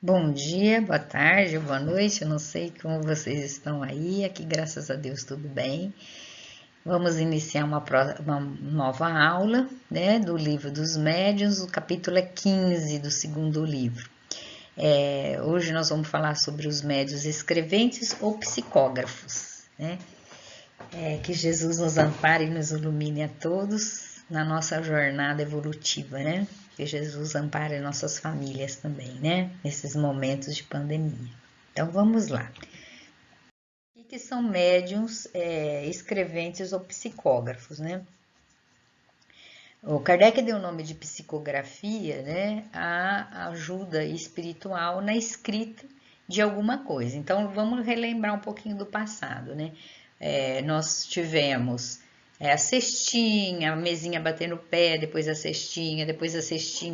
Bom dia, boa tarde, boa noite. Eu não sei como vocês estão aí. Aqui, graças a Deus, tudo bem. Vamos iniciar uma nova aula, né, do livro dos médiuns. O capítulo é 15 do segundo livro. Hoje nós vamos falar sobre os médiuns escreventes ou psicógrafos, né? Que Jesus nos ampare e nos ilumine a todos na nossa jornada evolutiva, né? Que Jesus ampare nossas famílias também, né? Nesses momentos de pandemia. Então vamos lá. O que são médiums, escreventes ou psicógrafos, né? O Kardec deu o nome de psicografia, né, à ajuda espiritual na escrita de alguma coisa. Então, vamos relembrar um pouquinho do passado, né? Nós tivemos a cestinha, a mesinha batendo o pé, depois a cestinha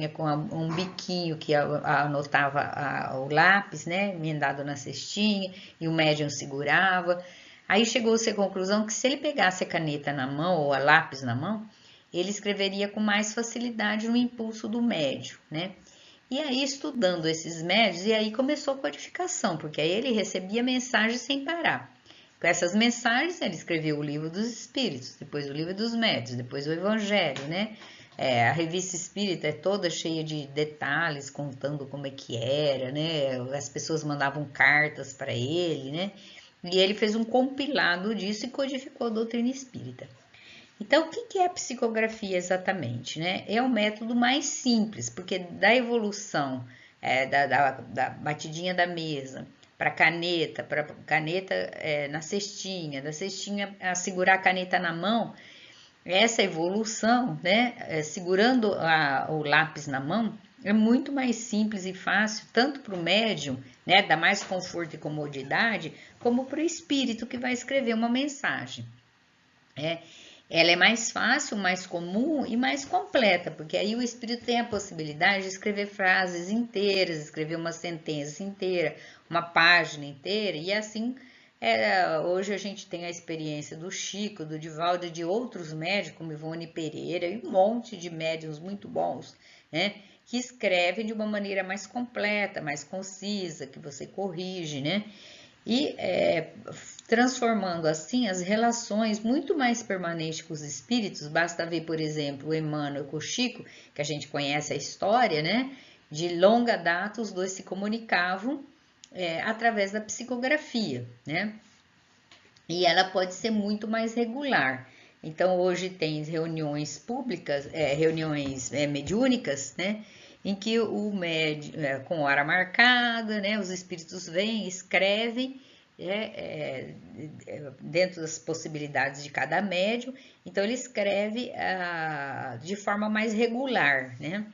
com um biquinho que anotava o lápis, né, emendado na cestinha, e o médium segurava. Aí chegou-se à conclusão que se ele pegasse a caneta na mão ou a lápis na mão, ele escreveria com mais facilidade no impulso do médio, né? E aí, estudando esses médios, e aí começou a codificação, porque aí ele recebia mensagens sem parar. Com essas mensagens, ele escreveu o Livro dos Espíritos, depois o Livro dos Médios, depois o Evangelho, né? A revista espírita é toda cheia de detalhes, contando como é que era, né? As pessoas mandavam cartas para ele, né? E ele fez um compilado disso e codificou a doutrina espírita. Então, o que é a psicografia exatamente? Né? É o método mais simples, porque da evolução da batidinha da mesa para caneta na cestinha, da cestinha a segurar a caneta na mão, essa evolução, né, segurando o lápis na mão, é muito mais simples e fácil, tanto para o médium, né, dá mais conforto e comodidade, como para o espírito que vai escrever uma mensagem. Ela é mais fácil, mais comum e mais completa, porque aí o espírito tem a possibilidade de escrever frases inteiras, escrever uma sentença inteira, uma página inteira, e assim hoje a gente tem a experiência do Chico, do Divaldo e de outros médicos, como Ivone Pereira, e um monte de médiuns muito bons, né? Que escrevem de uma maneira mais completa, mais concisa, que você corrige, né? E transformando assim as relações muito mais permanentes com os espíritos. Basta ver, por exemplo, o Emmanuel com o Chico, que a gente conhece a história, né? De longa data os dois se comunicavam através da psicografia, né? E ela pode ser muito mais regular. Então, hoje tem reuniões públicas, reuniões mediúnicas, né? Em que o médium, com hora marcada, né? Os espíritos vêm, escrevem, dentro das possibilidades de cada médium. Então, ele escreve de forma mais regular, né?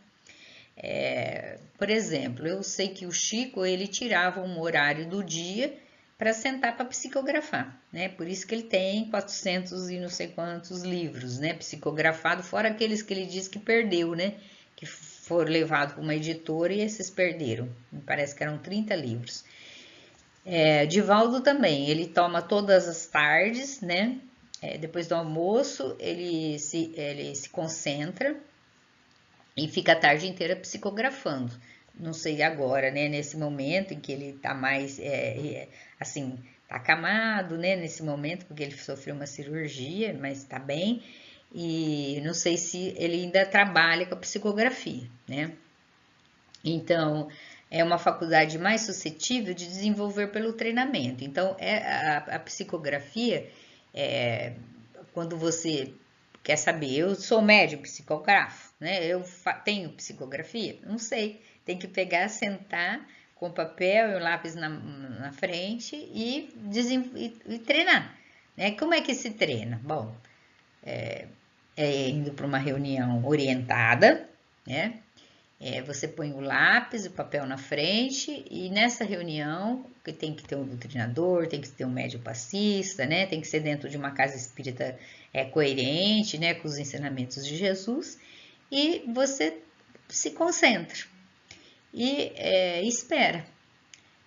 Por exemplo, eu sei que o Chico, ele tirava um horário do dia para sentar para psicografar, né? Por isso que ele tem 400 e não sei quantos livros, né? Psicografado, fora aqueles que ele diz que perdeu, né? Que foram levados para uma editora e esses perderam. Me parece que eram 30 livros. Divaldo também, ele toma todas as tardes, né? Depois do almoço, ele se concentra e fica a tarde inteira psicografando. Não sei agora, né? Nesse momento em que ele tá mais, assim, tá acamado, né? Nesse momento, porque ele sofreu uma cirurgia, mas tá bem. E não sei se ele ainda trabalha com a psicografia, né? Então, é uma faculdade mais suscetível de desenvolver pelo treinamento. Então, a psicografia, quando você quer saber, eu sou médium psicógrafo, né? Eu tenho psicografia? Não sei. Tem que pegar, sentar com o papel e o lápis na frente e treinar. Né? Como é que se treina? Bom, indo para uma reunião orientada, né? Você põe o lápis, o papel na frente e nessa reunião, que tem que ter um doutrinador, tem que ter um médium passista, né? Tem que ser dentro de uma casa espírita coerente, né? Com os ensinamentos de Jesus e você se concentra e espera.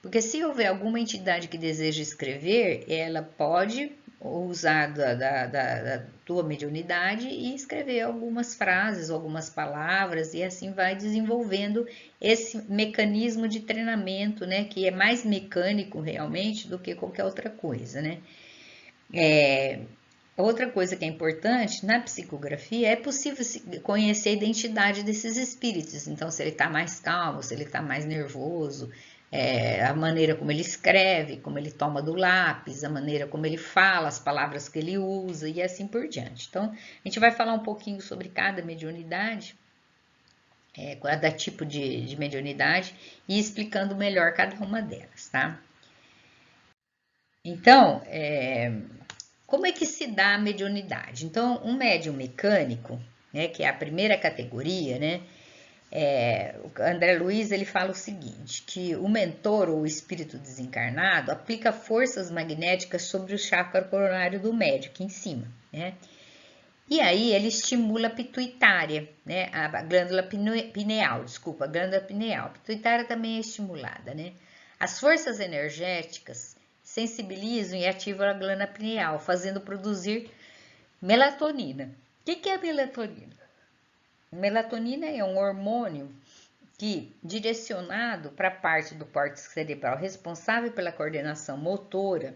Porque se houver alguma entidade que deseja escrever, ela pode usar da tua mediunidade e escrever algumas frases, algumas palavras, e assim vai desenvolvendo esse mecanismo de treinamento, né, que é mais mecânico realmente do que qualquer outra coisa, né. Outra coisa que é importante, na psicografia, é possível conhecer a identidade desses espíritos. Então, se ele está mais calmo, se ele está mais nervoso, a maneira como ele escreve, como ele toma do lápis, a maneira como ele fala, as palavras que ele usa e assim por diante. Então, a gente vai falar um pouquinho sobre cada mediunidade, cada tipo de mediunidade, e explicando melhor cada uma delas, tá? Então, como é que se dá a mediunidade? Então, um médium mecânico, né, que é a primeira categoria, né, o André Luiz ele fala o seguinte, que o mentor ou o espírito desencarnado aplica forças magnéticas sobre o chakra coronário do médium, aqui em cima, né? E aí ele estimula a pituitária, né? A glândula pineal, desculpa, a glândula pineal. A pituitária também é estimulada, né? As forças energéticas sensibilizam e ativam a glândula pineal, fazendo produzir melatonina. O que é a melatonina? Melatonina é um hormônio que, direcionado para a parte do córtex cerebral responsável pela coordenação motora,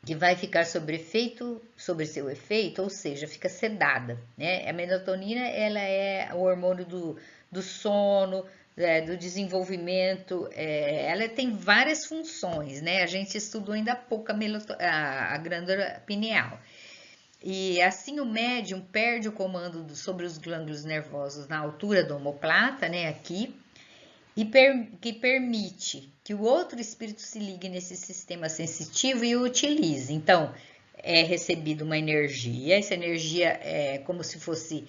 que vai ficar sobre seu efeito, ou seja, fica sedada, né? A melatonina, ela é o hormônio do sono, do desenvolvimento, ela tem várias funções, né? A gente estudou ainda há pouco a glândula pineal. E assim o médium perde o comando sobre os glândulos nervosos na altura do omoplata, né? Aqui, e que permite que o outro espírito se ligue nesse sistema sensitivo e o utilize. Então, é recebida uma energia, essa energia é como se fosse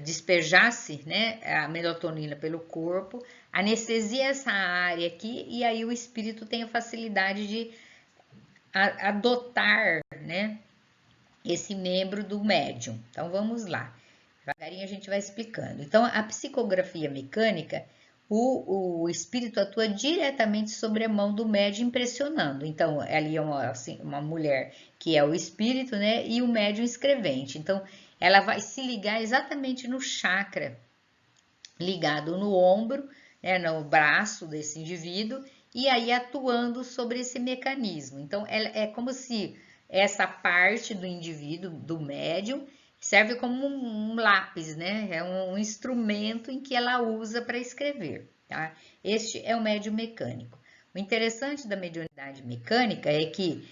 despejasse, né, a melatonina pelo corpo, anestesia essa área aqui e aí o espírito tem a facilidade de adotar, né, esse membro do médium. Então vamos lá. Devagarinho a gente vai explicando. Então, a psicografia mecânica, o espírito atua diretamente sobre a mão do médium, impressionando. Então, ali é uma mulher que é o espírito, né? E o médium escrevente. Então, ela vai se ligar exatamente no chakra, ligado no ombro, né, no braço desse indivíduo, e aí atuando sobre esse mecanismo. Então, é como se essa parte do indivíduo, do médium, serve como um lápis, né? É um instrumento em que ela usa para escrever, tá? Este é o médium mecânico. O interessante da mediunidade mecânica é que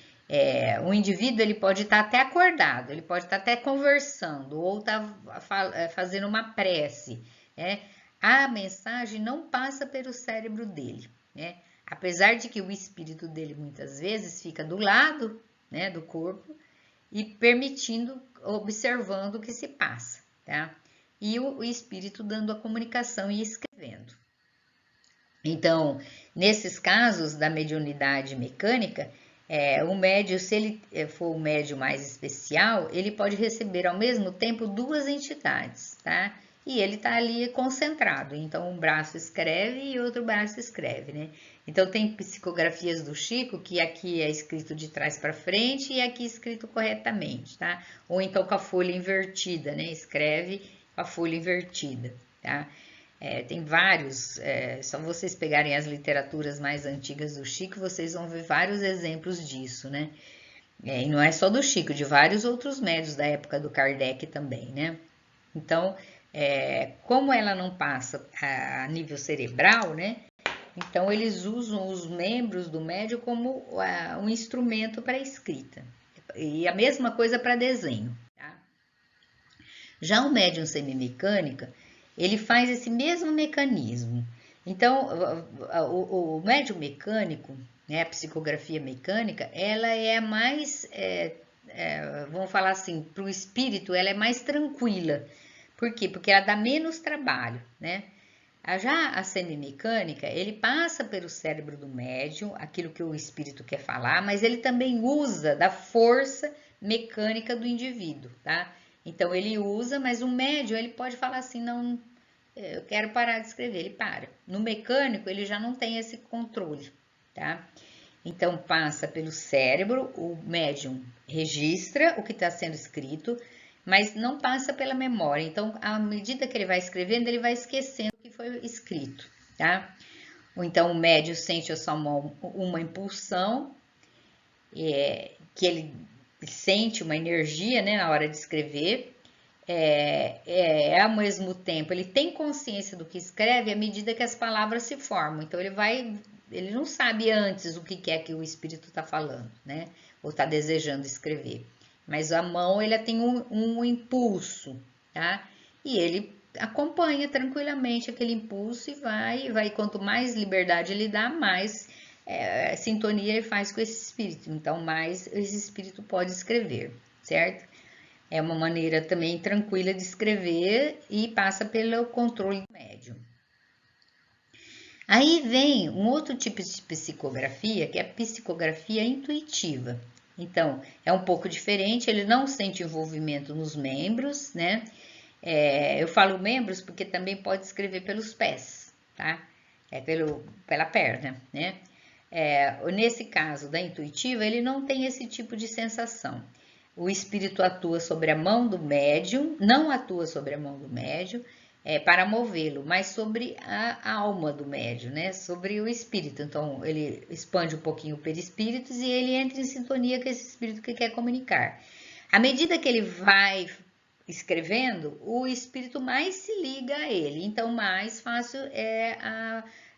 o indivíduo ele pode estar até acordado, ele pode estar até conversando ou estar fazendo uma prece, né? A mensagem não passa pelo cérebro dele, né? Apesar de que o espírito dele muitas vezes fica do lado, né, do corpo e permitindo, observando o que se passa, tá? E o espírito dando a comunicação e escrevendo. Então, nesses casos da mediunidade mecânica, o médium, se ele for um médium mais especial, ele pode receber ao mesmo tempo duas entidades, tá? E ele tá ali concentrado, então um braço escreve e outro braço escreve, né? Então tem psicografias do Chico que aqui é escrito de trás para frente e aqui escrito corretamente, tá? Ou então com a folha invertida, né? Escreve com a folha invertida, tá? Tem vários, só vocês pegarem as literaturas mais antigas do Chico, vocês vão ver vários exemplos disso, né? E não é só do Chico, de vários outros médiuns da época do Kardec também, né? Então, como ela não passa a nível cerebral, né? Então, eles usam os membros do médium como um instrumento para escrita. E a mesma coisa para desenho, tá? Já o médium semimecânica, ele faz esse mesmo mecanismo. Então, o médium mecânico, né, a psicografia mecânica, ela é mais, vamos falar assim, para o espírito, ela é mais tranquila. Por quê? Porque ela dá menos trabalho, né? Já a semimecânica, ele passa pelo cérebro do médium, aquilo que o espírito quer falar, mas ele também usa da força mecânica do indivíduo, tá? Então ele usa, mas o médium ele pode falar assim, não, eu quero parar de escrever, ele para. No mecânico ele já não tem esse controle, tá? Então, passa pelo cérebro, o médium registra o que está sendo escrito, mas não passa pela memória. Então, à medida que ele vai escrevendo, ele vai esquecendo o que foi escrito, tá? Ou então, o médium sente só uma impulsão, que ele sente uma energia, né, na hora de escrever. Ao mesmo tempo, ele tem consciência do que escreve à medida que as palavras se formam. Então, ele não sabe antes o que é que o espírito está falando, né? Ou está desejando escrever. Mas a mão, ele tem um impulso, tá? E ele acompanha tranquilamente aquele impulso e vai. Quanto mais liberdade ele dá, mais sintonia ele faz com esse espírito. Então, mais esse espírito pode escrever, certo? É uma maneira também tranquila de escrever e passa pelo controle do médium. Aí vem um outro tipo de psicografia, que é a psicografia intuitiva. Então, é um pouco diferente, ele não sente envolvimento nos membros, né? Eu falo membros porque também pode escrever pelos pés, tá? Pela perna, né? Nesse caso da intuitiva, ele não tem esse tipo de sensação. O espírito atua sobre a mão do médium, não atua sobre a mão do médium para movê-lo, mas sobre a alma do médium, né? Sobre o espírito. Então, ele expande um pouquinho o perispírito e ele entra em sintonia com esse espírito que quer comunicar. À medida que ele vai escrevendo, o espírito mais se liga a ele, então mais fácil é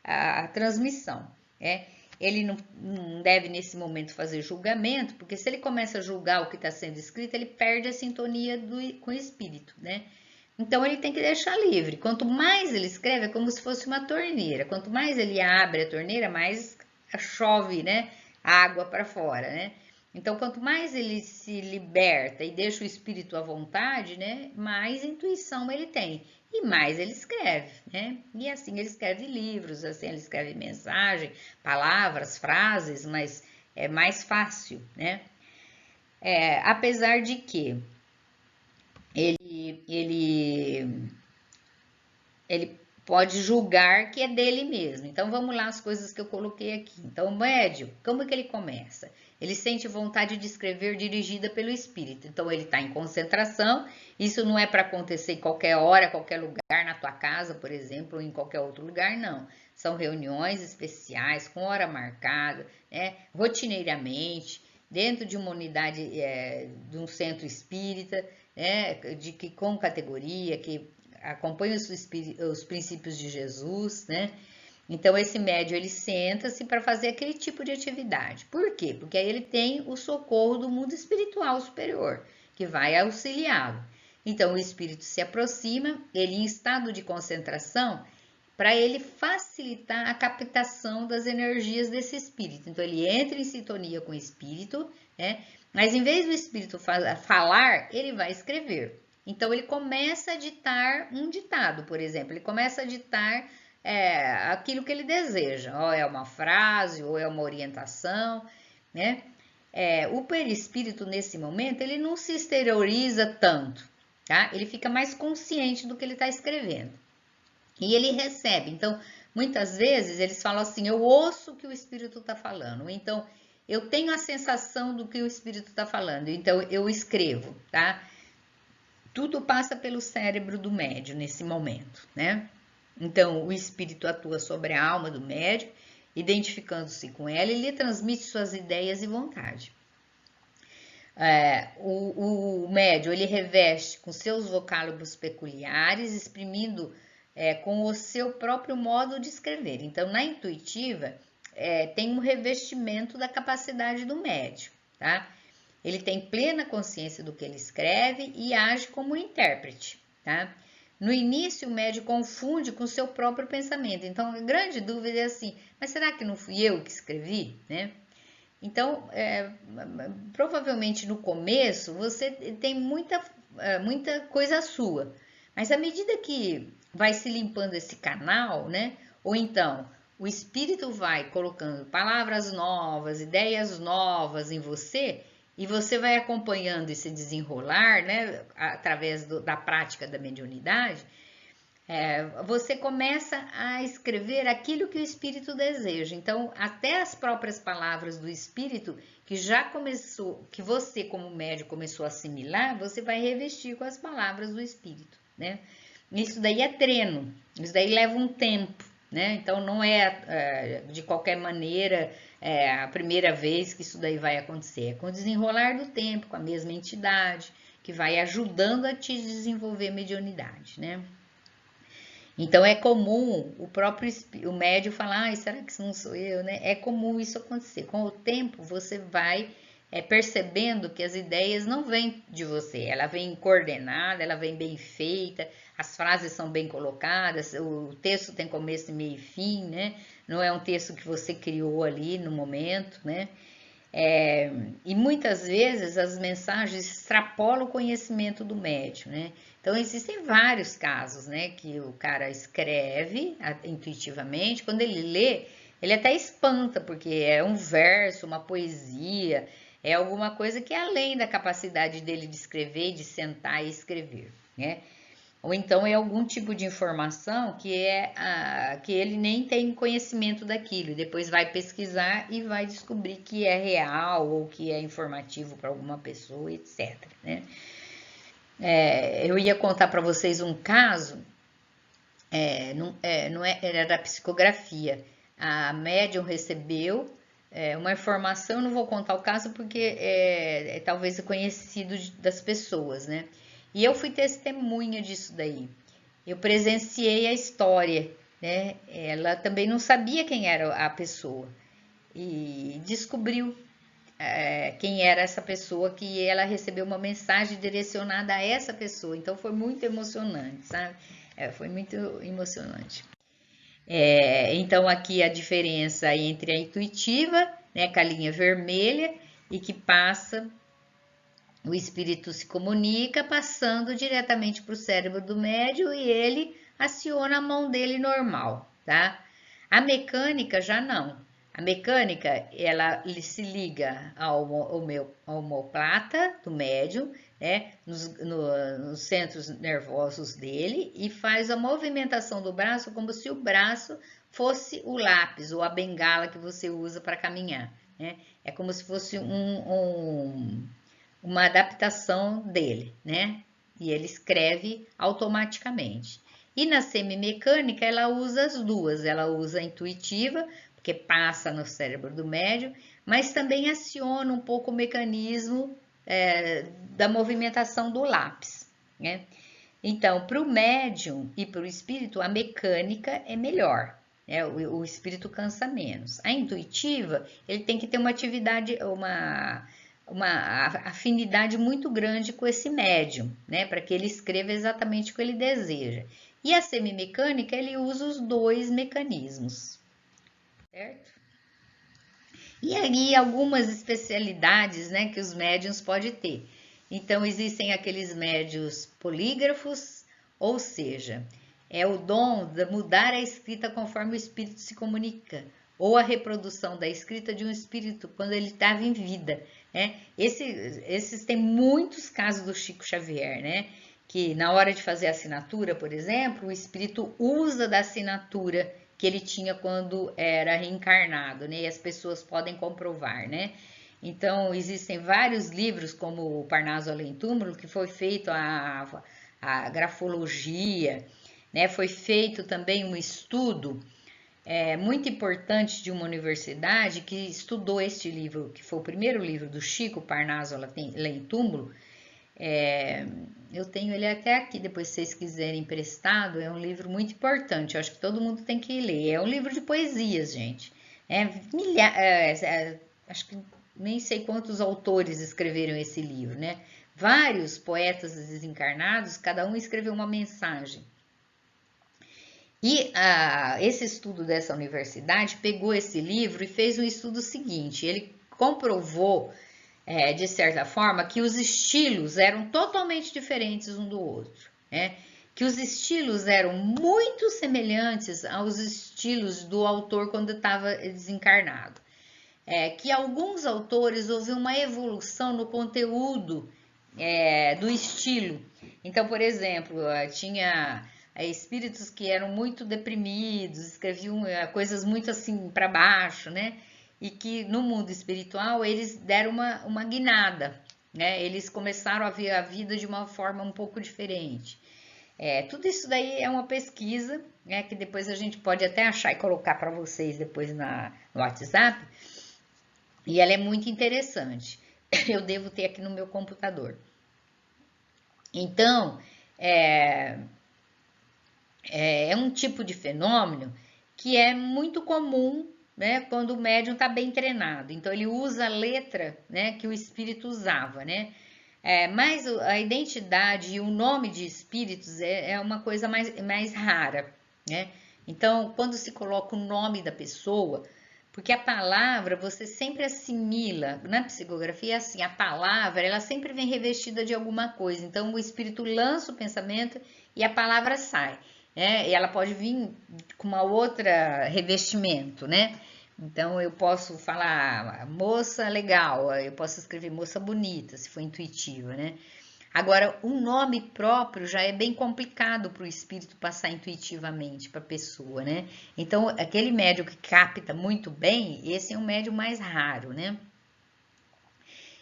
a transmissão. Ele não deve nesse momento fazer julgamento, porque se ele começa a julgar o que está sendo escrito, ele perde a sintonia com o espírito, né? Então ele tem que deixar livre. Quanto mais ele escreve, é como se fosse uma torneira. Quanto mais ele abre a torneira, mais chove, né, água para fora, né? Então, quanto mais ele se liberta e deixa o espírito à vontade, né, mais intuição ele tem e mais ele escreve, né? E assim ele escreve livros, assim ele escreve mensagem, palavras, frases, mas é mais fácil, né? Apesar de que ele pode julgar que é dele mesmo. Então, vamos lá as coisas que eu coloquei aqui. Então, o médium, como é que ele começa? Ele sente vontade de escrever dirigida pelo espírito. Então, ele está em concentração. Isso não é para acontecer em qualquer hora, qualquer lugar, na tua casa, por exemplo, ou em qualquer outro lugar, não. São reuniões especiais, com hora marcada, né, rotineiramente, dentro de uma unidade, de um centro espírita, né, com categoria, que acompanha os princípios de Jesus, né? Então, esse médium, ele senta-se para fazer aquele tipo de atividade. Por quê? Porque aí ele tem o socorro do mundo espiritual superior, que vai auxiliá-lo. Então, o espírito se aproxima, ele em estado de concentração, para ele facilitar a captação das energias desse espírito. Então, ele entra em sintonia com o espírito, né? Mas em vez do espírito falar, ele vai escrever. Então, ele começa a ditar um ditado, por exemplo. Ele começa a ditar aquilo que ele deseja. Ou é uma frase, ou é uma orientação, né? O perispírito, nesse momento, ele não se exterioriza tanto, tá? Ele fica mais consciente do que ele está escrevendo. E ele recebe. Então, muitas vezes, eles falam assim, eu ouço o que o espírito está falando. Então, eu tenho a sensação do que o espírito está falando. Então, eu escrevo, tá? Tudo passa pelo cérebro do médium nesse momento, né? Então, o espírito atua sobre a alma do médium, identificando-se com ela e lhe transmite suas ideias e vontade. O médium, ele reveste com seus vocábulos peculiares, exprimindo com o seu próprio modo de escrever. Então, na intuitiva, tem um revestimento da capacidade do médium, tá? Ele tem plena consciência do que ele escreve e age como intérprete, tá? No início, o médium confunde com o seu próprio pensamento. Então, a grande dúvida é assim, mas será que não fui eu que escrevi, né? Então, provavelmente no começo, você tem muita coisa sua. Mas à medida que vai se limpando esse canal, né? Ou então, o espírito vai colocando palavras novas, ideias novas em você, e você vai acompanhando esse desenrolar, né, através da prática da mediunidade, você começa a escrever aquilo que o espírito deseja. Então, até as próprias palavras do espírito, que já começou, que você como médium começou a assimilar, você vai revestir com as palavras do espírito, né? Isso daí é treino, isso daí leva um tempo, né? Então, não é de qualquer maneira a primeira vez que isso daí vai acontecer. É com o desenrolar do tempo, com a mesma entidade, que vai ajudando a te desenvolver mediunidade, né? Então é comum o próprio o médium falar, será que isso não sou eu, né? É comum isso acontecer. Com o tempo você vai percebendo que as ideias não vêm de você, ela vem coordenada, ela vem bem feita, as frases são bem colocadas, o texto tem começo, meio e fim, né? Não é um texto que você criou ali no momento, né? E muitas vezes as mensagens extrapolam o conhecimento do médium, né? Então existem vários casos, né, que o cara escreve intuitivamente, quando ele lê, ele até espanta, porque é um verso, uma poesia, é alguma coisa que é além da capacidade dele de escrever, de sentar e escrever, né? Ou então é algum tipo de informação que ele nem tem conhecimento daquilo, e depois vai pesquisar e vai descobrir que é real ou que é informativo para alguma pessoa, etc, né? Eu ia contar para vocês um caso, era da psicografia. A médium recebeu uma informação, não vou contar o caso porque talvez é conhecido das pessoas, né? E eu fui testemunha disso daí. Eu presenciei a história, né? Ela também não sabia quem era a pessoa e descobriu quem era essa pessoa, que ela recebeu uma mensagem direcionada a essa pessoa. Então foi muito emocionante, sabe? Foi muito emocionante. Então aqui a diferença entre a intuitiva, né, com a linha vermelha, e que passa, o espírito se comunica passando diretamente para o cérebro do médium e ele aciona a mão dele normal, tá? A mecânica já não. A mecânica, ela se liga ao omoplata do médium, né, nos centros nervosos dele, e faz a movimentação do braço como se o braço fosse o lápis ou a bengala que você usa para caminhar, né? É como se fosse uma adaptação dele, né? E ele escreve automaticamente. E na semimecânica ela usa as duas, ela usa a intuitiva, porque passa no cérebro do médium, mas também aciona um pouco o mecanismo da movimentação do lápis, né? Então, para o médium e para o espírito, a mecânica é melhor, né? O espírito cansa menos. A intuitiva, ele tem que ter uma atividade, uma afinidade muito grande com esse médium, né? Para que ele escreva exatamente o que ele deseja. E a semimecânica, ele usa os dois mecanismos, certo? E aí algumas especialidades, né, que os médiums podem ter. Então existem aqueles médios polígrafos, ou seja, é o dom de mudar a escrita conforme o espírito se comunica, ou a reprodução da escrita de um espírito quando ele estava em vida, né? Esses tem muitos casos do Chico Xavier, né? Que na hora de fazer a assinatura, por exemplo, o espírito usa da assinatura que ele tinha quando era reencarnado, né? E as pessoas podem comprovar, né? Então, existem vários livros, como o Parnaso Além Túmulo, que foi feito a grafologia, né? Foi feito também um estudo muito importante de uma universidade que estudou este livro, que foi o primeiro livro do Chico, Parnaso Além Túmulo. Eu tenho ele até aqui, depois se vocês quiserem emprestado, é um livro muito importante, eu acho que todo mundo tem que ler. É um livro de poesias, gente. Acho que nem sei quantos autores escreveram esse livro, né? Vários poetas desencarnados, cada um escreveu uma mensagem. E esse estudo dessa universidade pegou esse livro e fez um estudo seguinte: ele comprovou, de certa forma, que os estilos eram totalmente diferentes um do outro, né? Que os estilos eram muito semelhantes aos estilos do autor quando estava desencarnado. Que alguns autores houve uma evolução no conteúdo do estilo. Então, por exemplo, tinha espíritos que eram muito deprimidos, escreviam coisas muito assim para baixo, né? E que no mundo espiritual eles deram uma guinada, né? Eles começaram a ver a vida de uma forma um pouco diferente. Tudo isso daí é uma pesquisa, né, que depois a gente pode até achar e colocar para vocês depois no WhatsApp, e ela é muito interessante. Eu devo ter aqui no meu computador. Então, é um tipo de fenômeno que é muito comum, né, quando o médium está bem treinado. Então, ele usa a letra, né, que o espírito usava, né? Mas a identidade e o nome de espíritos é uma coisa mais rara, né? Então, quando se coloca o nome da pessoa, porque a palavra você sempre assimila, na psicografia é assim, a palavra ela sempre vem revestida de alguma coisa, então o espírito lança o pensamento e a palavra sai, né? E ela pode vir com uma outra revestimento, né? Então eu posso falar moça legal, eu posso escrever moça bonita, se for intuitiva, né? Agora, o nome próprio já é bem complicado para o espírito passar intuitivamente para a pessoa, né? Então, aquele médium que capta muito bem, esse é um médium mais raro, né?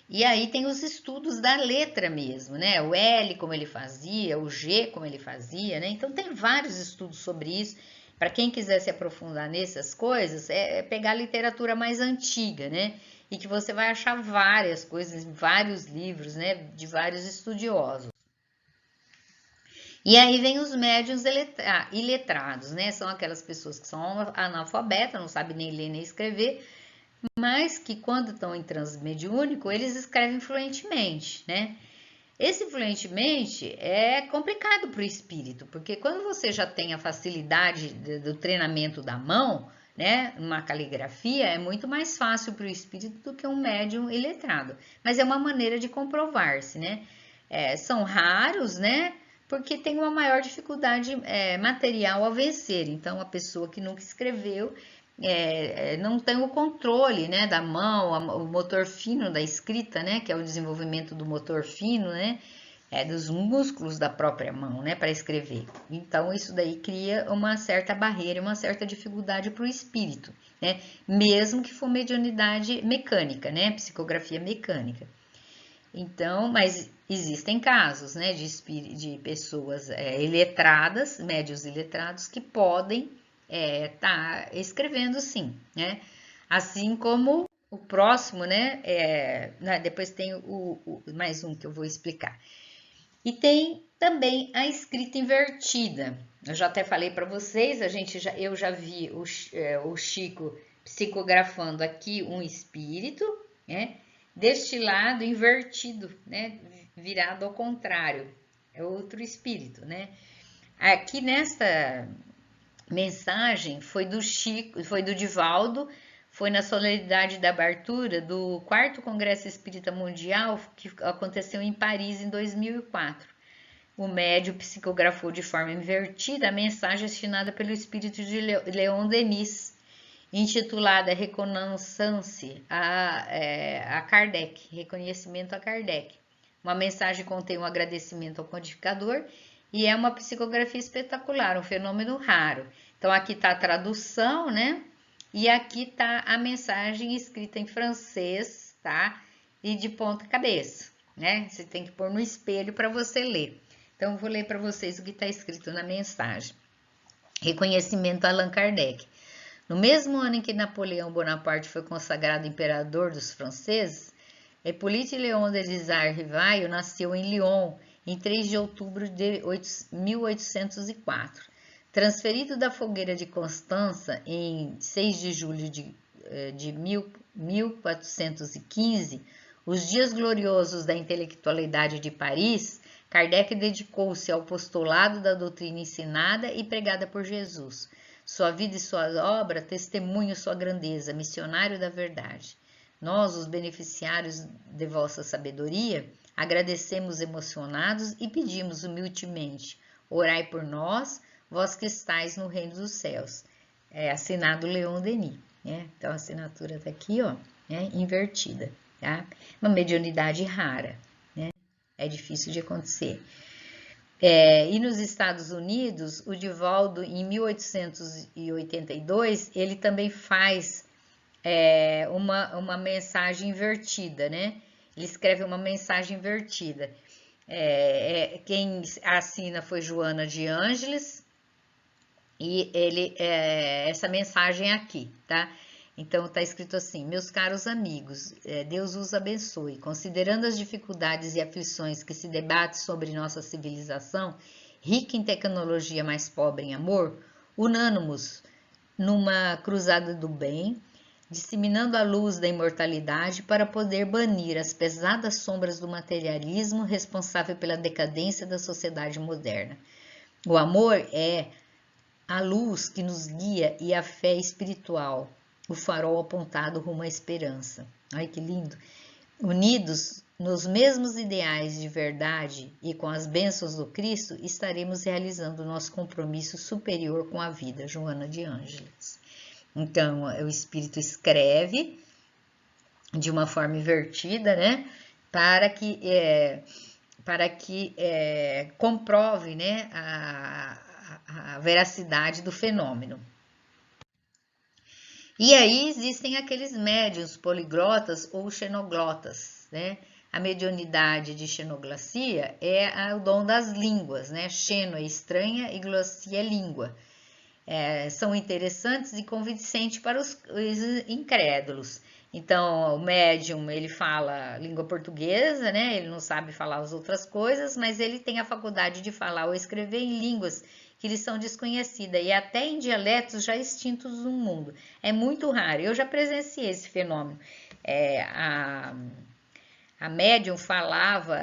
E aí tem os estudos da letra mesmo, né? O L como ele fazia, o G como ele fazia, né? Então tem vários estudos sobre isso. Para quem quiser se aprofundar nessas coisas, é pegar a literatura mais antiga, né? E que você vai achar várias coisas, vários livros, né? De vários estudiosos. E aí vem os médiuns iletrados, né? São aquelas pessoas que são analfabetas, não sabem nem ler nem escrever, mas que quando estão em transe mediúnico, eles escrevem fluentemente, né? Esse fluentemente é complicado para o espírito, porque quando você já tem a facilidade do treinamento da mão, né, uma caligrafia, é muito mais fácil para o espírito do que um médium iletrado. Mas é uma maneira de comprovar-se, né? São raros, né? Porque tem uma maior dificuldade material a vencer. Então, a pessoa que nunca escreveu não tem o controle, né, da mão, o motor fino da escrita, né, que é o desenvolvimento do motor fino, né, dos músculos da própria mão, né, para escrever. Então, isso daí cria uma certa barreira, uma certa dificuldade para o espírito, né, mesmo que for mediunidade mecânica, né, psicografia mecânica. Então, mas existem casos, né, de pessoas iletradas, médios iletrados, que podem tá escrevendo sim, né? Assim como o próximo, né? Depois tem mais um que eu vou explicar. E tem também a escrita invertida. Eu já até falei para vocês, eu já vi o Chico psicografando aqui um espírito, né? Deste lado invertido, né? Virado ao contrário, é outro espírito, né? Aqui nesta mensagem foi do Chico, foi do Divaldo, foi na solenidade da abertura do 4º Congresso Espírita Mundial, que aconteceu em Paris em 2004. O médium psicografou de forma invertida a mensagem destinada pelo espírito de Leon Denis, intitulada Reconnaissance a Kardec, reconhecimento a Kardec. Uma mensagem contém um agradecimento ao codificador e é uma psicografia espetacular, um fenômeno raro. Então aqui está a tradução, né? E aqui está a mensagem escrita em francês, tá? E de ponta cabeça, né? Você tem que pôr no espelho para você ler. Então, eu vou ler para vocês o que está escrito na mensagem. Reconhecimento a Allan Kardec. No mesmo ano em que Napoleão Bonaparte foi consagrado imperador dos franceses, Hippolyte Léon Delisle Rivail nasceu em Lyon em 3 de outubro de 1804. Transferido da fogueira de Constança em 6 de julho de 1415, os dias gloriosos da intelectualidade de Paris, Kardec dedicou-se ao postulado da doutrina ensinada e pregada por Jesus. Sua vida e sua obra testemunham sua grandeza, missionário da verdade. Nós, os beneficiários de vossa sabedoria, agradecemos emocionados e pedimos humildemente: orai por nós, vós que estáis no reino dos céus. Assinado Leon Denis, né? Então a assinatura tá aqui, ó, né? Invertida, tá? Uma mediunidade rara, né? É difícil de acontecer. E nos Estados Unidos, o Divaldo, em 1882, ele também faz uma mensagem invertida, né? Ele escreve uma mensagem invertida. Quem assina foi Joana de Ângeles, e essa mensagem aqui, tá? Então tá escrito assim: meus caros amigos, Deus os abençoe. Considerando as dificuldades e aflições que se debatem sobre nossa civilização, rica em tecnologia, mas pobre em amor, unânimos numa cruzada do bem, disseminando a luz da imortalidade para poder banir as pesadas sombras do materialismo responsável pela decadência da sociedade moderna. O amor é a luz que nos guia e a fé espiritual, o farol apontado rumo à esperança. Ai, que lindo! Unidos nos mesmos ideais de verdade e com as bênçãos do Cristo, estaremos realizando o nosso compromisso superior com a vida. Joana de Ângeles. Então, o Espírito escreve de uma forma invertida, né? Para que comprove, né, a veracidade do fenômeno. E aí existem aqueles médiuns poliglotas ou xenoglotas, né? A mediunidade de xenoglacia é o dom das línguas, né? Xeno é estranha e glossia é língua. São interessantes e convincentes para os incrédulos. Então, o médium, ele fala língua portuguesa, né? Ele não sabe falar as outras coisas, mas ele tem a faculdade de falar ou escrever em línguas que lhes são desconhecidas e até em dialetos já extintos no mundo. É muito raro. Eu já presenciei esse fenômeno. A médium falava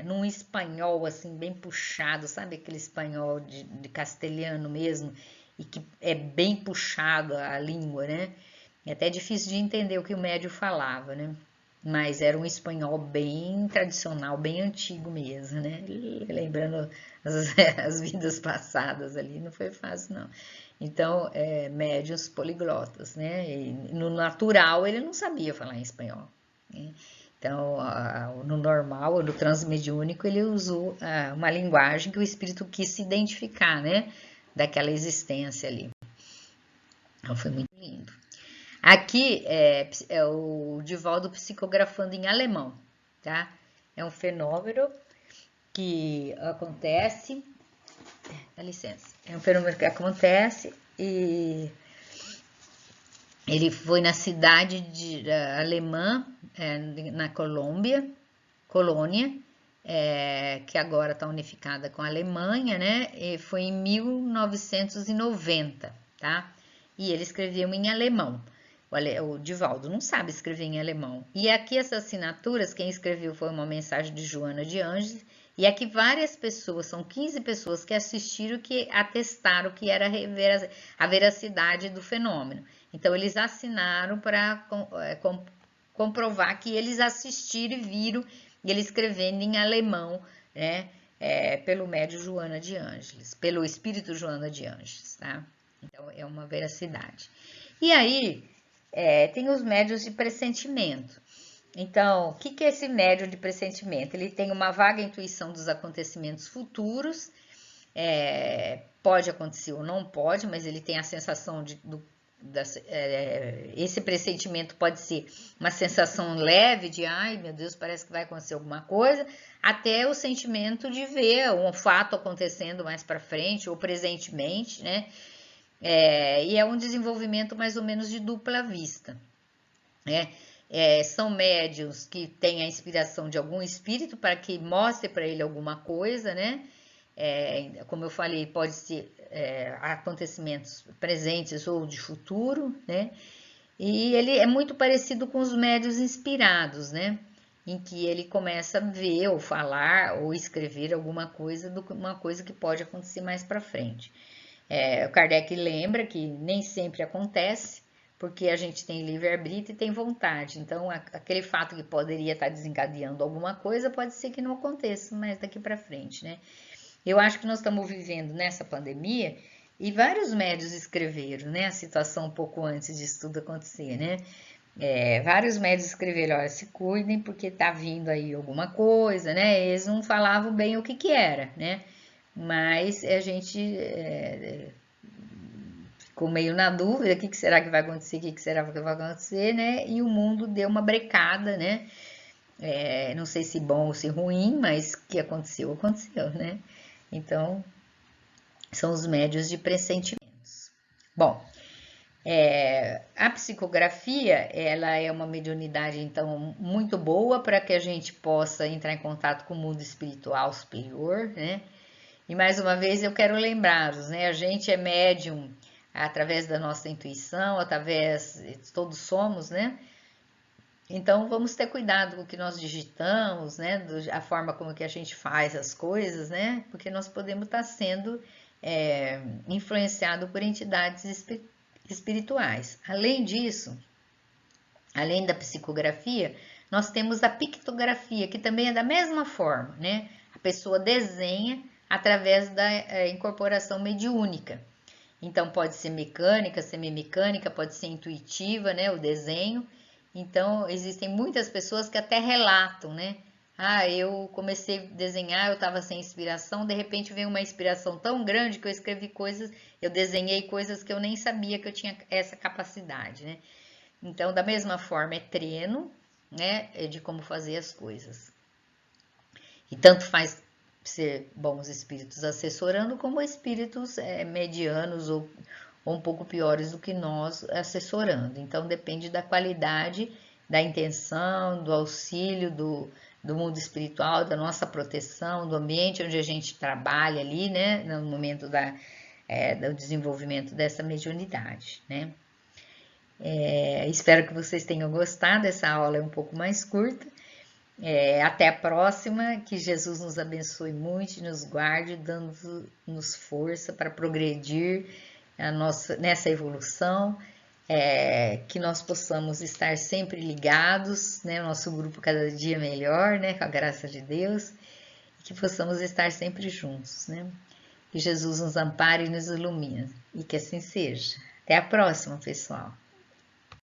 num espanhol assim bem puxado, sabe aquele espanhol de castelhano mesmo, e que é bem puxado a língua, né? É até difícil de entender o que o médium falava, né? Mas era um espanhol bem tradicional, bem antigo mesmo, né? Lembrando as vidas passadas ali, não foi fácil, não. Então, médiuns poliglotas, né? E no natural, ele não sabia falar em espanhol, né? Então, no normal, no transmediúnico, ele usou uma linguagem que o espírito quis se identificar, né? Daquela existência ali. Então, foi muito lindo. Aqui é o Divaldo psicografando em alemão, tá? É um fenômeno que acontece, dá licença, é um fenômeno que acontece e ele foi na cidade alemã, na colônia, que agora está unificada com a Alemanha, né? E foi em 1990, tá? E ele escreveu em alemão. O Divaldo não sabe escrever em alemão. E aqui essas assinaturas, quem escreveu foi uma mensagem de Joana de Ângeles. E aqui várias pessoas, são 15 pessoas que assistiram, que atestaram que era a veracidade do fenômeno. Então, eles assinaram para comprovar que eles assistiram e viram ele escrevendo em alemão, né? Pelo médium Joana de Ângeles, pelo espírito Joana de Ângeles, tá? Então, é uma veracidade. E aí, tem os médiuns de pressentimento. Então, o que é esse médium de pressentimento? Ele tem uma vaga intuição dos acontecimentos futuros, pode acontecer ou não pode, mas ele tem a sensação esse pressentimento pode ser uma sensação leve de, ai meu Deus, parece que vai acontecer alguma coisa, até o sentimento de ver um fato acontecendo mais para frente ou presentemente, né? E é um desenvolvimento mais ou menos de dupla vista, né? São médiuns que têm a inspiração de algum espírito para que mostre para ele alguma coisa, né? Como eu falei, pode ser acontecimentos presentes ou de futuro, né? E ele é muito parecido com os médiuns inspirados, né? Em que ele começa a ver ou falar ou escrever alguma coisa, uma coisa que pode acontecer mais para frente. O Kardec lembra que nem sempre acontece, porque a gente tem livre-arbítrio e tem vontade. Então, aquele fato que poderia estar desencadeando alguma coisa, pode ser que não aconteça mais daqui para frente, né? Eu acho que nós estamos vivendo nessa pandemia, e vários médios escreveram, né? A situação um pouco antes disso tudo acontecer, né? Vários médios escreveram, olha, se cuidem porque tá vindo aí alguma coisa, né? Eles não falavam bem o que era, né? mas a gente ficou meio na dúvida, o que será que vai acontecer, o que será que vai acontecer, né? E o mundo deu uma brecada, né? Não sei se bom ou se ruim, mas o que aconteceu, aconteceu, né? Então, são os médios de pressentimentos. Bom, a psicografia, ela é uma mediunidade, então, muito boa para que a gente possa entrar em contato com o mundo espiritual superior, né? E mais uma vez eu quero lembrá-los, né? A gente é médium através da nossa intuição, através, todos somos, né? Então vamos ter cuidado com o que nós digitamos, né? A forma como que a gente faz as coisas, né? Porque nós podemos estar sendo influenciado por entidades espirituais. Além disso, além da psicografia, nós temos a pictografia, que também é da mesma forma, né? A pessoa desenha através da incorporação mediúnica. Então, pode ser mecânica, semimecânica, pode ser intuitiva, né? O desenho. Então, existem muitas pessoas que até relatam, né? Ah, eu comecei a desenhar, eu estava sem inspiração, de repente veio uma inspiração tão grande que eu escrevi coisas, eu desenhei coisas que eu nem sabia que eu tinha essa capacidade, né? Então, da mesma forma, é treino, né, de como fazer as coisas. E tanto faz ser bons espíritos assessorando, como espíritos medianos ou um pouco piores do que nós assessorando. Então, depende da qualidade, da intenção, do auxílio, do mundo espiritual, da nossa proteção, do ambiente onde a gente trabalha ali, né, no momento do desenvolvimento dessa mediunidade, né. Espero que vocês tenham gostado. Essa aula é um pouco mais curta. Até a próxima. Que Jesus nos abençoe muito e nos guarde, dando-nos força para progredir nessa evolução. Que nós possamos estar sempre ligados, né? Nosso grupo cada dia melhor, né? Com a graça de Deus. E que possamos estar sempre juntos, né? Que Jesus nos ampare e nos ilumine. E que assim seja. Até a próxima, pessoal.